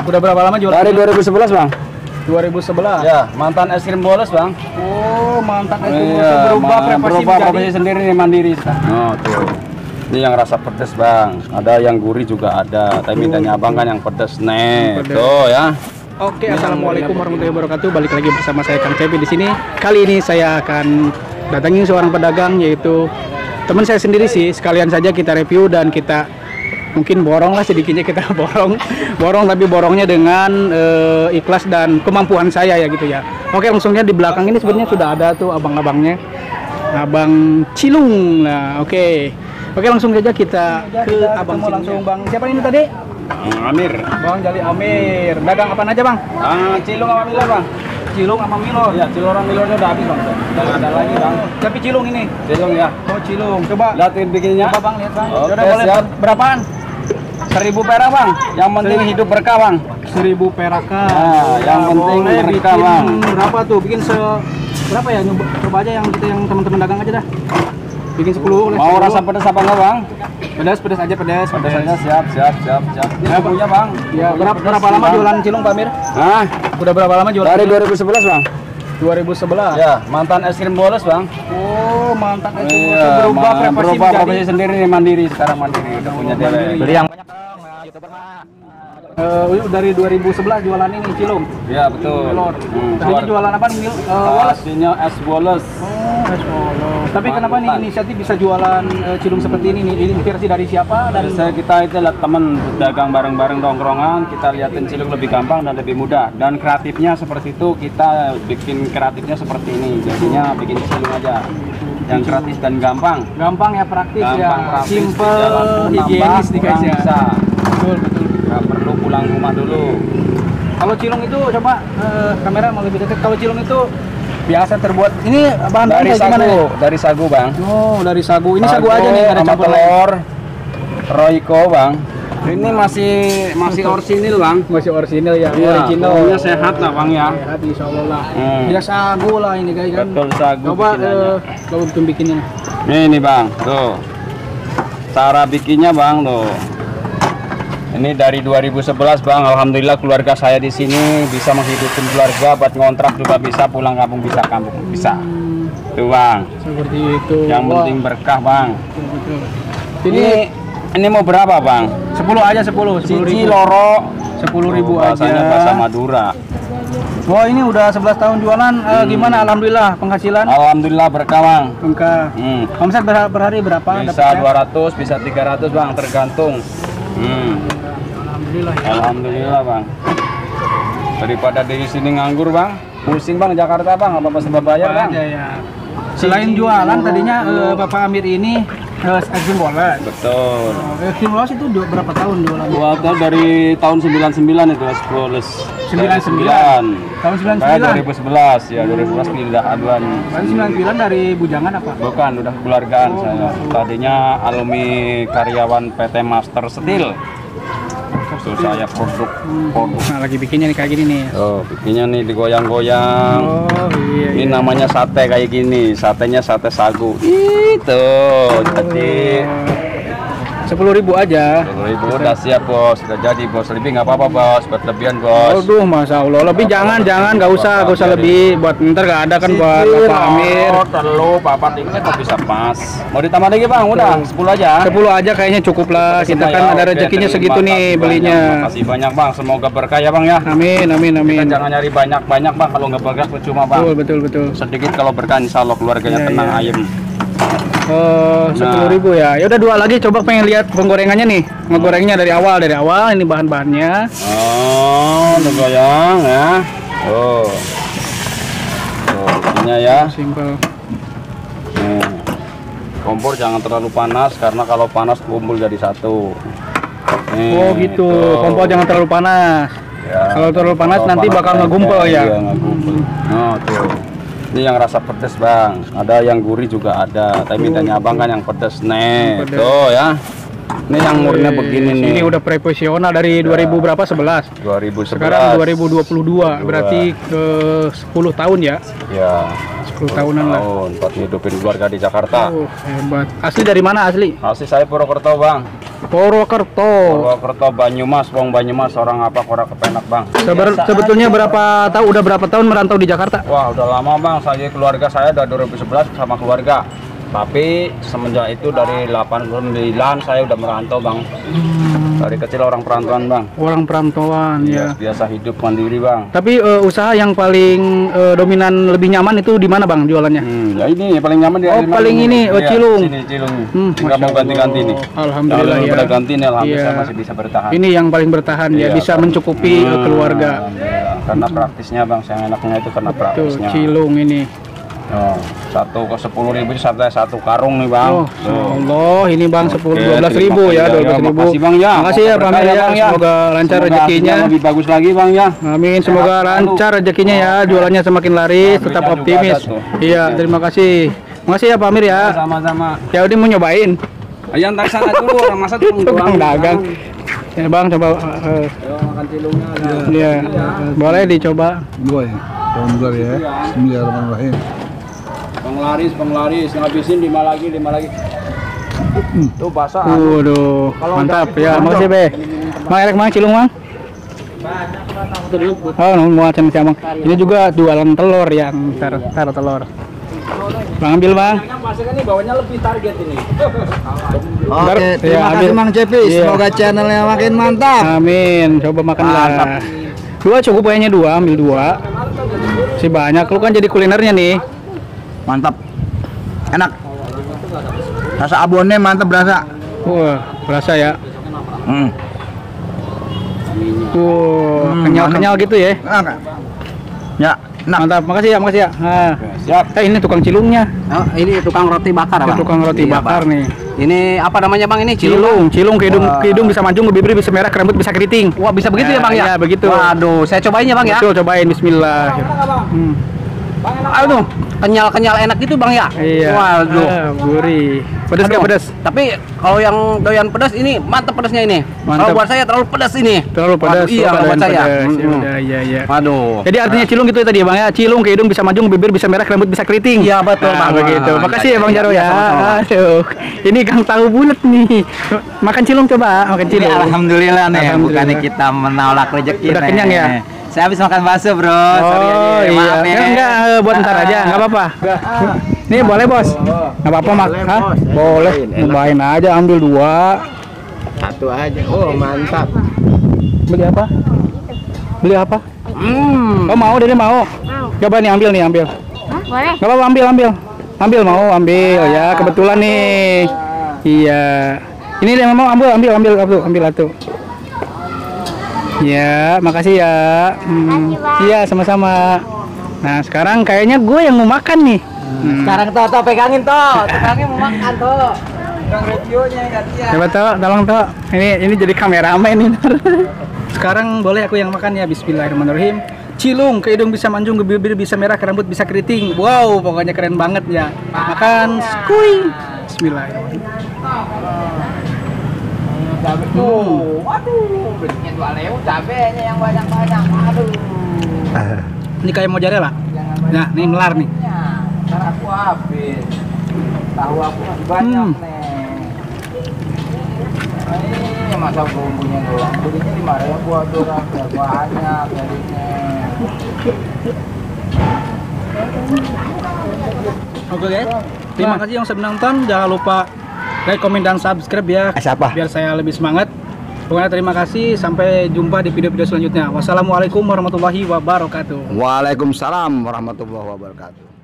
Udah berapa lama jualan? Dari 2011 bang. 2011. Ya, mantan es krim bolos bang. Oh, mantan es krim Iya, berubah profesi sendiri nih mandiri. Oh tuh. Ini yang rasa pedes bang. Ada yang gurih juga ada. Tapi mintanya abang kan yang pedes nih. Tuh ya. Oke, assalamualaikum warahmatullahi wabarakatuh. Balik lagi bersama saya Kang Cepi di sini. Kali ini saya akan datangi seorang pedagang, yaitu teman saya sendiri sih. Sekalian saja kita review dan kita mungkin borong lah, sedikitnya kita borong tapi borongnya dengan ikhlas dan kemampuan saya ya gitu ya. Oke, langsungnya di belakang ini sebenarnya sudah ada tuh abang-abangnya, Abang Cilung. Nah, oke, langsung saja kita ke abang langsung. Bang siapa ini tadi? Amir. Bang Jali Amir. Dagang apa aja bang? Cilung sama Milo bang. Cilung sama Milo. Ya, Cilung Milonya udah habis bang. Udah ada lagi bang. Tapi Cilung ini. Cilung ya. Oh Cilung. Coba lihatin bikinnya. Coba bang, lihat bang. Oke, Udah boleh. siap. Berapaan? 1000 perak bang. Yang penting hidup berkah bang. 1000 perakan. Nah, yang penting boleh berkah bikin bang. berapa tuh? Bikin berapa ya? Coba aja yang kita yang teman-teman dagang aja dah. Bikin 10. Mau 10. Rasa pedas apa enggak bang? Pedas aja, pedas aja. Siap. Ini Ya, punya bang. Ya, berapa lama jualan Cilung Pak Amir? Hah? Udah berapa lama jualan? Dari 2011 bang. 2011. Ya, mantan es krim bolos bang. Oh, mantan es krim Iya, berubah profesi sendiri nih mandiri. Sekarang mandiri udah punya dewe. Beli yang banyak. Dari 2011 jualan ini Cilung. Iya betul. Tadinya jualan apa? Walas. Aslinya es bolos. Oh, es bolos. Tapi kenapa nih inisiatif bisa jualan Cilung seperti ini nih? Inspirasi dari siapa? Dan kita itu lihat teman dagang bareng-bareng nongkrongan, kita liatin Cilung lebih gampang dan lebih mudah. Dan kreatifnya seperti itu, kita bikin kreatifnya seperti ini. Jadinya bikin Cilung aja. Yang kreatif dan gampang. Gampang ya, praktis ya. Praktis, simple, higienis nih guys ya. Bisa. Betul. Nggak perlu pulang rumah dulu. Kalau Cilung itu coba kamera mau lebih dekat. Kalau Cilung itu biasa terbuat ini bahan dari sagu, gimana ya? Dari sagu bang. Oh, dari sagu. Ini sagu aja nih, ada sama campur telur, royco bang. Ini masih orisinil bang. Masih orisinil ya, Iya, original. pokoknya sehat lah bang ya. Sehat insya Allah lah. Ya Sagu lah ini guys kan. betul sagu. Coba coba bikinnya. Ini bang, tuh. Cara bikinnya bang tuh. Ini dari 2011 bang, alhamdulillah keluarga saya di sini bisa menghidupin keluarga, buat ngontrak juga bisa, pulang kampung bisa. Tuh bang. Seperti itu. Yang penting berkah bang. Betul. Ini mau berapa bang? 10 aja 10. Cici loro 10.000 aja. Bahasanya bahasa Madura. Wah, ini udah 11 tahun jualan. Gimana? Alhamdulillah penghasilan. Alhamdulillah berkah bang. Berkah. Omset per hari berapa? Bisa 200, bisa 300 bang, tergantung. Alhamdulillah bang. Daripada di sini nganggur bang, pusing bang Jakarta bang, apa sebab bayar bang? Ya. Selain jualan tadinya Bapak Amir ini es krim bolos. Betul. Es krim bolos itu berapa tahun jualan? Dari tahun 99 itu es bolos. 99. Tahun 99. 2011 ya, 2011 pindah aduan. Tahun 99 dari bujangan apa? Bukan, udah keluargaan saya. Tadinya alumni karyawan PT Master Steel. Terus saya produk. Nah, lagi bikinnya nih kayak gini nih. Oh, bikinnya nih digoyang-goyang. Oh iya. Ini namanya sate kayak gini. Satenya sate sagu. Itu. Jadi 10.000 aja. 10.000 udah siap bos. Udah jadi bos. Lebih nggak apa-apa bos. Berlebihan bos. Aduh, Masya Allah. Lebih jangan, nggak usah lebih. Buat ntar nggak ada kan buat Bapak Amir. Terlalu papat ini kok bisa pas. Mau ditambah lagi bang? Udah 10 aja. 10 aja kayaknya cukup lah. Kita kan ada rezekinya segitu nih belinya. Makasih banyak bang. Semoga berkah ya bang ya. Amin. Kita jangan nyari banyak bang. Kalau nggak berkah percuma bang. Betul. Sedikit kalau berkah insya Allah keluarganya tenang ayem. 10.000 ya. Ya udah 2 lagi, coba pengen lihat penggorengannya nih. Ngegorengnya dari awal ini bahan-bahannya. Oh, goyang ya. Oh, ininya ya. Simple. Kompor jangan terlalu panas karena kalau panas kumpul jadi satu. Oh gitu. Kompor jangan terlalu panas. Ya, kalau terlalu panas nanti bakal ngegumpel ya. Iya, ngegumpel. Oh, tuh. Ini yang rasa pedes bang, ada yang gurih juga ada. Tapi mintanya abang kan yang pedes nih, tuh ya. Ini yang murni begini nih. Ini udah profesional dari 2000 berapa? 11. 2011. Sekarang 2022, berarti ke 10 tahun ya. Ya. 10 tahunan lah. Tahun buat hidupin keluarga di Jakarta. Oh, hebat. Asli dari mana asli? Asli saya Purwokerto, Bang. Purwokerto. Purwokerto, Banyumas, Wong Banyumas, orang apa Kora Kepenak, Bang. Sebetulnya udah berapa tahun merantau di Jakarta? Wah, udah lama, Bang. Keluarga saya udah 2011 sama keluarga. Tapi semenjak itu dari 89 saya udah merantau, Bang. Dari kecil orang perantauan, Bang. Orang perantauan ya. Biasa hidup mandiri, Bang. Tapi usaha yang paling dominan lebih nyaman itu di mana, Bang, jualannya? Ya ini paling nyaman di paling ini, Cilung. Sini Cilung. Nggak mau ganti-ganti nih. Alhamdulillah ya. Udah ganti nih, alhamdulillah saya masih bisa bertahan. Ini yang paling bertahan ya, bisa mencukupi keluarga. Karena praktisnya, Bang, yang enaknya itu karena praktisnya. Cilung ini. Oh, 1 ke 10.000 itu satu karung nih, Bang. Oh, Allah, ini Bang 12.000 ya, 12.000. Makasih, Bang ya. Makasih ya, Pak Mir ya. Semoga lancar rezekinya. Lebih bagus lagi, Bang ya. Amin, semoga lancar rezekinya ya, jualannya semakin laris, tetap optimis. Iya, terima kasih. Makasih ya Pak Mir ya. Sama-sama. Ya udah mau nyobain. Ayo antar sana dulu, orang masak tukang dagang. Ya Bang, coba makan cilungnya. Iya, boleh dicoba. Gue ya, ya. Bismillahirrahmanirrahim. Penglaris, ngabisin 5 lagi. Tuh basah. Waduh, mantap ya. Makasih Be. Mang Erek Mang Cilung Mang. Oh, mau macam siapa Bang? Ini juga jualan telur yang taruh telur. Bang ambil Bang. Ini bawahnya lebih target ini. Oke, terima kasih Mang Cepi. Semoga channelnya makin mantap. Amin. Coba makan lah. Dua cukup kayaknya, ambil 2. Si banyak, lu kan jadi kulinernya nih. Mantap. Enak. Rasa abonnya mantap berasa. Wah, berasa ya. Kenyal-kenyal gitu ya. Ya, nah. Mantap, makasih ya. Nah. Siap. Ini tukang cilungnya. Oh, ini tukang roti bakar, Bang. Tukang roti bakar nih. Ini apa namanya, Bang? Ini Cilung ke hidung bisa mancung, ke bibir bisa merah, ke rambut bisa keriting. Wah, bisa begitu ya, Bang ya? Iya, begitu. Waduh, saya cobain ya, Bang ya. Betul, cobain bismillah. Aduh, kenyal enak gitu, Bang ya. Iya. Waduh. Gurih. Pedas nggak pedas? Tapi kalau yang doyan pedas ini mantap pedasnya ini. Mantap. Kalau buat saya terlalu pedas ini. Terlalu pedas. Waduh, iya, kalau buat saya. Iya. Waduh. Jadi artinya cilung gitu tadi ya Bang ya. Cilung ke hidung bisa mancung, bibir bisa merah, rambut bisa keriting. Iya, betul, Bang. Begitu. Makasih ya Bang Jaro ya. Sama-sama. Aduh. Ini Kang tahu bulat nih. Makan cilung coba, makan cilung. Alhamdulillah nih, Alhamdulillah. bukannya kita menolak rezeki. Udah kenyang ya? Saya habis makan bakso, Bro. Sorry aja. Oh iya, Maaf ya. enggak buat ntar aja, nggak apa-apa. Nih boleh bos, nggak apa-apa mak, Hah? Boleh, cobain aja, ambil 2. Satu aja. Oh, mantap. Beli apa? Oh mau, Dede mau. Coba nih ambil. Hah, boleh? Nggak apa-apa, ambil ambil ya, kebetulan nih. Iya. Ini dia mau ambil satu. Ya, makasih ya. Iya, sama-sama. Nah, sekarang kayaknya gue yang mau makan nih. Sekarang Toto pegangin Toto. Tukangnya mau makan Toto. Tukang reviewnya gantian. Coba Tok, tolong Tok. Ini jadi kameramen ini. Sekarang boleh aku yang makan ya. Bismillahirrahmanirrahim. Cilung, ke hidung bisa mancung, ke bibir bisa merah, ke rambut bisa keriting. Wow, pokoknya keren banget ya. Makan skuy. Bismillahirrahmanirrahim. Waduh, belinya 2 leu, cabenya yang banyak-banyak. Aduh. Ini kayak mozzarella. Nah, ini melar nih. Ntar aku habis. Tahu aku masih banyak nih. Ini masa bumbunya doang. Belinya 5.000 aduh, banyak jadinya. Oke guys, terima kasih yang sudah menonton. Jangan lupa like, komen, dan subscribe ya. Biar saya lebih semangat. Pokoknya terima kasih. Sampai jumpa di video-video selanjutnya. Wassalamualaikum warahmatullahi wabarakatuh. Waalaikumsalam warahmatullahi wabarakatuh.